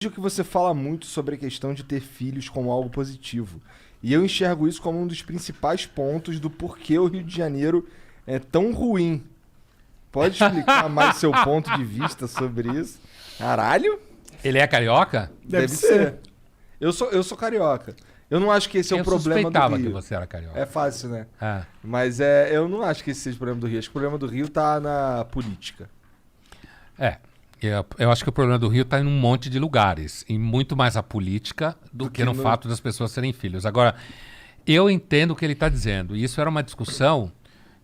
Vejo que você fala muito sobre a questão de ter filhos como algo positivo. E eu enxergo isso como um dos principais pontos do porquê o Rio de Janeiro é tão ruim. Pode explicar mais seu ponto de vista sobre isso? Caralho? Ele é carioca? Deve ser. Eu sou carioca. Eu não acho que esse é o problema do suspeitava Rio. que você era carioca. É fácil, né? Ah. Mas eu não acho que esse seja o problema do Rio. Acho que o problema do Rio tá na política. É. Eu acho que o problema do Rio está em um monte de lugares. E muito mais a política do que no fato das pessoas serem filhos. Agora, eu entendo o que ele está dizendo. E isso era uma discussão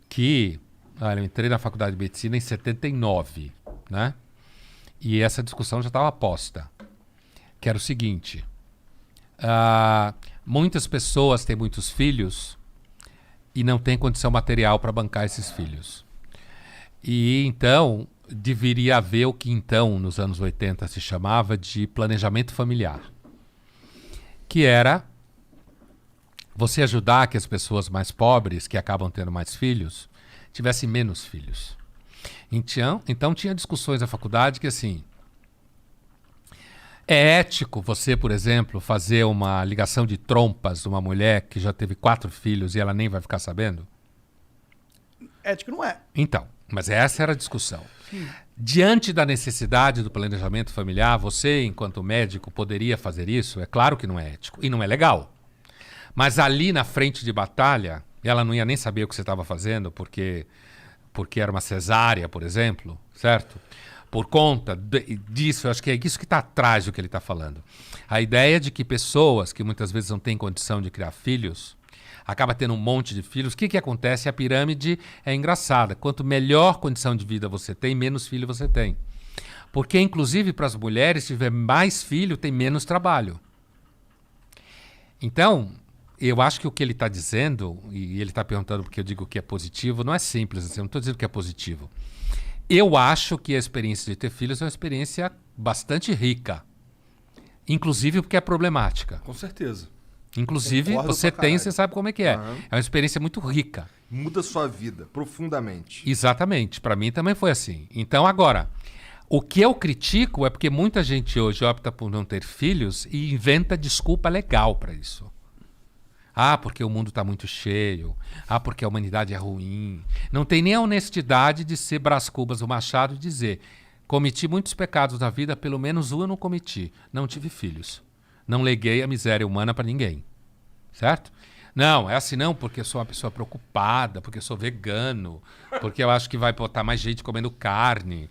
que... Olha, eu entrei na faculdade de medicina em 79, né? E essa discussão já estava posta. Que era o seguinte. Muitas pessoas têm muitos filhos e não têm condição material para bancar esses filhos. E então... deveria haver o que então, nos anos 80, se chamava de planejamento familiar. Que era você ajudar que as pessoas mais pobres, que acabam tendo mais filhos, tivessem menos filhos. Então tinha discussões na faculdade que assim... É ético você, por exemplo, fazer uma ligação de trompas de uma mulher que já teve 4 filhos e ela nem vai ficar sabendo? Ético não é. Então, mas essa era a discussão. Diante da necessidade do planejamento familiar, você, enquanto médico, poderia fazer isso? É claro que não é ético e não é legal. Mas ali na frente de batalha, ela não ia nem saber o que você estava fazendo, porque era uma cesárea, por exemplo, certo? Por conta disso, eu acho que é isso que está atrás do que ele está falando. A ideia de que pessoas que muitas vezes não têm condição de criar filhos, acaba tendo um monte de filhos. O que acontece? A pirâmide é engraçada. Quanto melhor condição de vida você tem, menos filho você tem. Porque, inclusive, para as mulheres, se tiver mais filho, tem menos trabalho. Então, eu acho que o que ele está dizendo, e ele está perguntando porque eu digo que é positivo, não é simples assim, eu não estou dizendo que é positivo. Eu acho que a experiência de ter filhos é uma experiência bastante rica. Inclusive porque é problemática. Com certeza. Inclusive, Concordo você pra tem, caralho. você sabe como é que é. Uhum. É uma experiência muito rica. Muda sua vida profundamente. Exatamente. Para mim também foi assim. Então, agora, o que eu critico é porque muita gente hoje opta por não ter filhos e inventa desculpa legal para isso. Ah, porque o mundo está muito cheio. Ah, porque a humanidade é ruim. Não tem nem a honestidade de ser Brás Cubas, o Machado, e dizer: cometi muitos pecados na vida, pelo menos um eu não cometi. Não tive filhos. Não leguei a miséria humana para ninguém. Certo? Não, é assim não, porque eu sou uma pessoa preocupada, porque eu sou vegano, porque eu acho que vai botar mais gente comendo carne.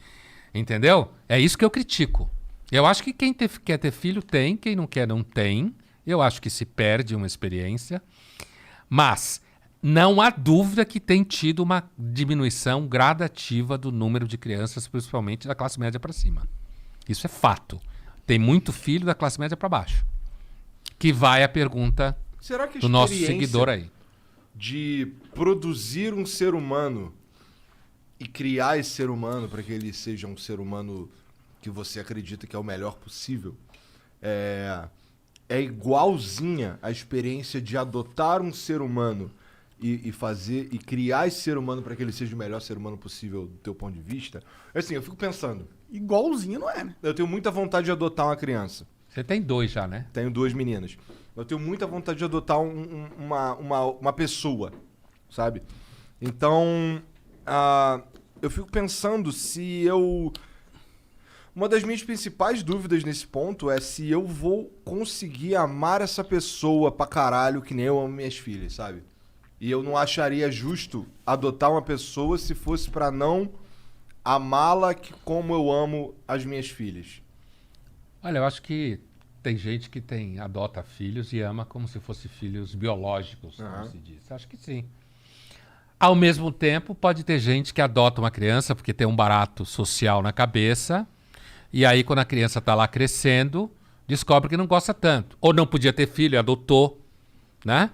Entendeu? É isso que eu critico. Eu acho que quem quer ter filho tem, quem não quer não tem. Eu acho que se perde uma experiência. Mas não há dúvida que tem tido uma diminuição gradativa do número de crianças, principalmente da classe média para cima. Isso é fato. Tem muito filho da classe média para baixo. Que vai a pergunta Será que a do nosso experiência seguidor aí. de produzir um ser humano e criar esse ser humano para que ele seja um ser humano que você acredita que é o melhor possível é igualzinha à experiência de adotar um ser humano e fazer e criar esse ser humano para que ele seja o melhor ser humano possível do teu ponto de vista? Assim, eu fico pensando, Igualzinho não é, né? eu tenho muita vontade de adotar uma criança. Você tem 2 já, né? Tenho 2 meninas. Eu tenho muita vontade de adotar uma pessoa, sabe? Então, eu fico pensando se eu... Uma das minhas principais dúvidas nesse ponto é se eu vou conseguir amar essa pessoa pra caralho que nem eu amo minhas filhas, sabe? E eu não acharia justo adotar uma pessoa se fosse pra não amá-la como eu amo as minhas filhas. Olha, eu acho que tem gente que adota filhos e ama como se fossem filhos biológicos, como se diz. Acho que sim. Ao mesmo tempo, pode ter gente que adota uma criança porque tem um barato social na cabeça, e aí quando a criança está lá crescendo, descobre que não gosta tanto. Ou não podia ter filho e adotou, né?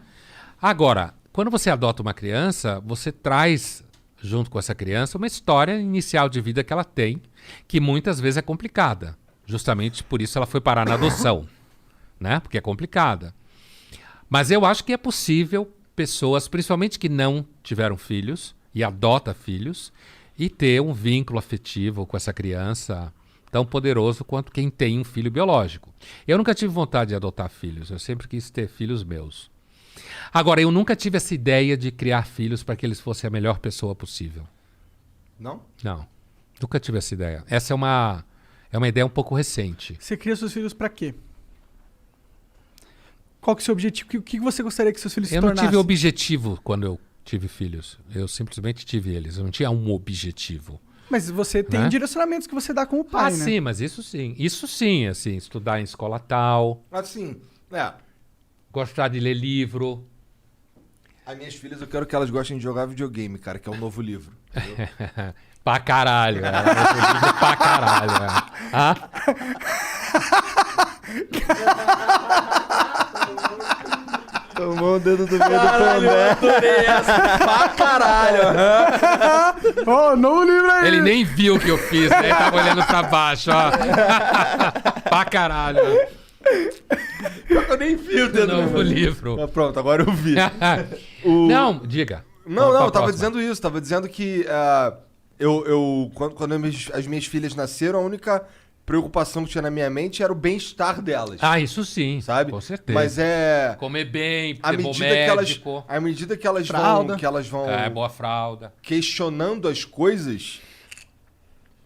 Agora, quando você adota uma criança, você traz, junto com essa criança, uma história inicial de vida que ela tem, que muitas vezes é complicada. Justamente por isso ela foi parar na adoção, né? Porque é complicada. Mas eu acho que é possível pessoas, principalmente que não tiveram filhos e adota filhos, e ter um vínculo afetivo com essa criança tão poderoso quanto quem tem um filho biológico. Eu nunca tive vontade de adotar filhos, eu sempre quis ter filhos meus. Agora, eu nunca tive essa ideia de criar filhos para que eles fossem a melhor pessoa possível. Não? Não, nunca tive essa ideia. Essa é uma ideia um pouco recente. Você cria seus filhos pra quê? Qual que é o seu objetivo? O que você gostaria que seus filhos se Eu não tornassem? tive objetivo quando eu tive filhos. Eu simplesmente tive eles. Eu não tinha um objetivo. Mas você tem Né? direcionamentos que você dá como pai, né? Sim, mas isso sim. Isso sim, assim, estudar em escola tal, Assim, gostar de ler livro. as minhas filhas eu quero que elas gostem de jogar videogame, cara, que é um novo livro. Entendeu? Pra caralho. Pra caralho. Ah? Tomou o dedo do meio do pondé. Adorei essa. Pra caralho. Ó, novo livro aí! Ele nem viu o que eu fiz, né? Ele tava olhando pra baixo, ó. Pra caralho. Eu nem vi o dedo Novo do meu. livro. Ah, pronto, agora eu vi. Não, diga. Não, Vamos pra eu tava próxima. dizendo isso. Tava dizendo que quando as minhas filhas nasceram, a única preocupação que tinha na minha mente era o bem-estar delas. Ah, isso sim. sabe? Com certeza. Mas é... Comer bem, À ter bom medida, que elas, médico. à medida que elas Fralda. vão Boa fralda. questionando as coisas,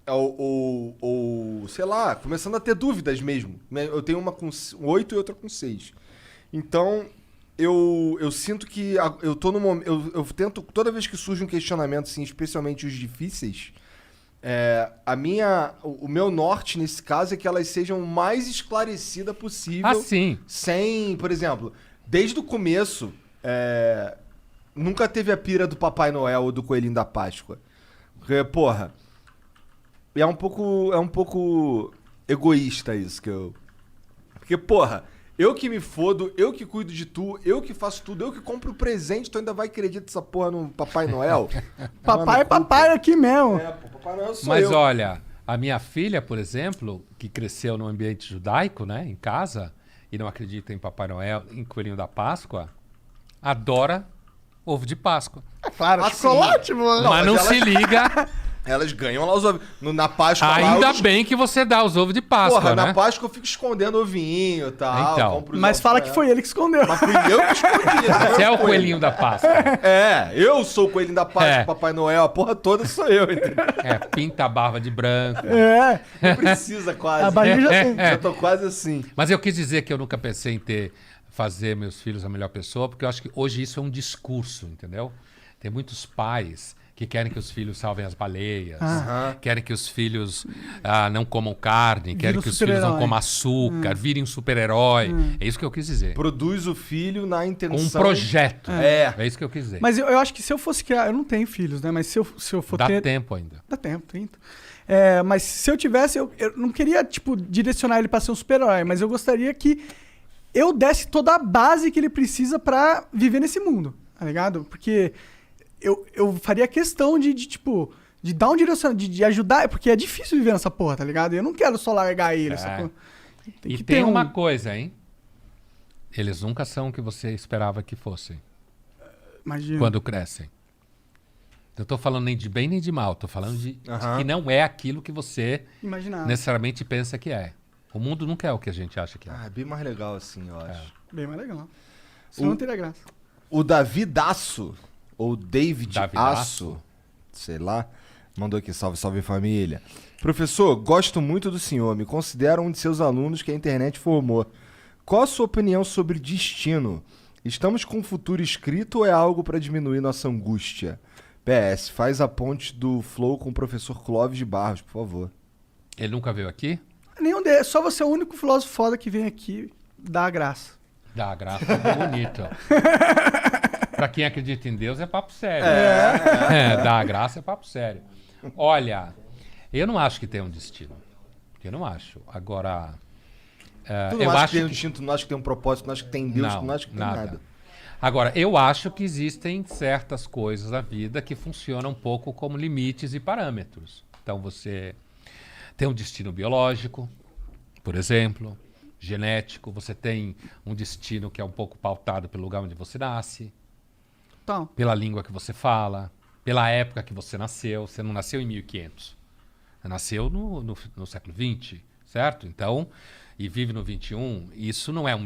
ou sei lá, começando a ter dúvidas mesmo. Eu tenho uma com 8 e outra com 6. Então, eu sinto que eu tô no momento... Eu tento, toda vez que surge um questionamento, assim, especialmente os difíceis, o meu norte nesse caso é que elas sejam o mais esclarecidas possível. Ah, sim. Sem, por exemplo, desde o começo, nunca teve a pira do Papai Noel ou do Coelhinho da Páscoa. Porque, porra, é um pouco egoísta isso que eu... Porque, porra, eu que me fodo, eu que cuido de tu, eu que faço tudo, eu que compro o presente, tu ainda vai acreditar essa porra no Papai Noel? Papai é Mano, papai aqui mesmo. pô, Papai Noel sou Mas eu. olha, a minha filha, por exemplo, que cresceu num ambiente judaico, né, em casa, e não acredita em Papai Noel, em Coelhinho da Páscoa, adora ovo de Páscoa. É claro, Ah, chocolate, mano. mas não mas se liga. Elas ganham lá os ovos. Na Páscoa lá, Ainda eu... bem que você dá os ovos de Páscoa, Porra, né? na Páscoa eu fico escondendo ovinho e tal. Então. compro os Mas ovos fala pra que ela. foi ele que escondeu. Mas fui eu que escondi. né? Você é o coelhinho da Páscoa. Eu sou o coelhinho da Páscoa, É. Papai Noel, a porra toda sou eu, entendeu? Pinta a barba de branco. É, Não precisa quase. a barriga já tem. Já tô quase assim. Mas eu quis dizer que eu nunca pensei em fazer meus filhos a melhor pessoa, porque eu acho que hoje isso é um discurso, entendeu? Tem muitos pais que querem que os filhos salvem as baleias, querem que os filhos não comam carne, querem Vira um que os filhos não super-herói. comam açúcar, virem um super-herói. É isso que eu quis dizer. Produz o filho na Com intenção... um projeto. É. É isso que eu quis dizer. Mas eu acho que se eu fosse criar... Eu não tenho filhos, né? Mas se eu for Dá ter... tempo ainda. Dá tempo, 30. Mas se eu tivesse... Eu não queria, tipo, direcionar ele pra ser um super-herói, mas eu gostaria que eu desse toda a base que ele precisa pra viver nesse mundo, tá ligado? Porque eu faria questão de dar um direcionamento, de ajudar, porque é difícil viver nessa porra, tá ligado? Eu não quero só largar ele, essa porra. E que tem ter uma coisa, hein? Eles nunca são o que você esperava que fossem Imagina. quando crescem. Eu tô falando nem de bem nem de mal, tô falando de Aham. que não é aquilo que você Imaginar. necessariamente pensa que é. O mundo nunca é o que a gente acha que é. É bem mais legal assim, eu acho. Bem mais legal. Senão não teria graça. O Davi Daço, ou David Davidaço? Aço, sei lá, mandou aqui, salve, salve família. Professor, gosto muito do senhor, me considero um de seus alunos que a internet formou. Qual a sua opinião sobre destino? Estamos com o futuro escrito ou é algo para diminuir nossa angústia? PS, faz a ponte do Flow com o professor Clóvis de Barros, por favor. Ele nunca veio aqui? Nenhum deles. Só você é o único filósofo foda que vem aqui dar a graça. Dá a graça, bonito. Pra quem acredita em Deus é papo sério. Dá a graça é papo sério. Olha, eu não acho que tem um destino. Eu não acho. Agora, Tu não eu acha acho que tem um que... destino, tu não acha que tem um propósito, tu não acha que tem Deus, tu Não, não acha que tem nada. Agora, eu acho que existem certas coisas na vida que funcionam um pouco como limites e parâmetros. Então, você tem um destino biológico, por exemplo, genético. Você tem um destino que é um pouco pautado pelo lugar onde você nasce, Então, pela língua que você fala, pela época que você nasceu. Você não nasceu em 1500. Nasceu no século XX, certo? Então, e vive no XXI, isso não é um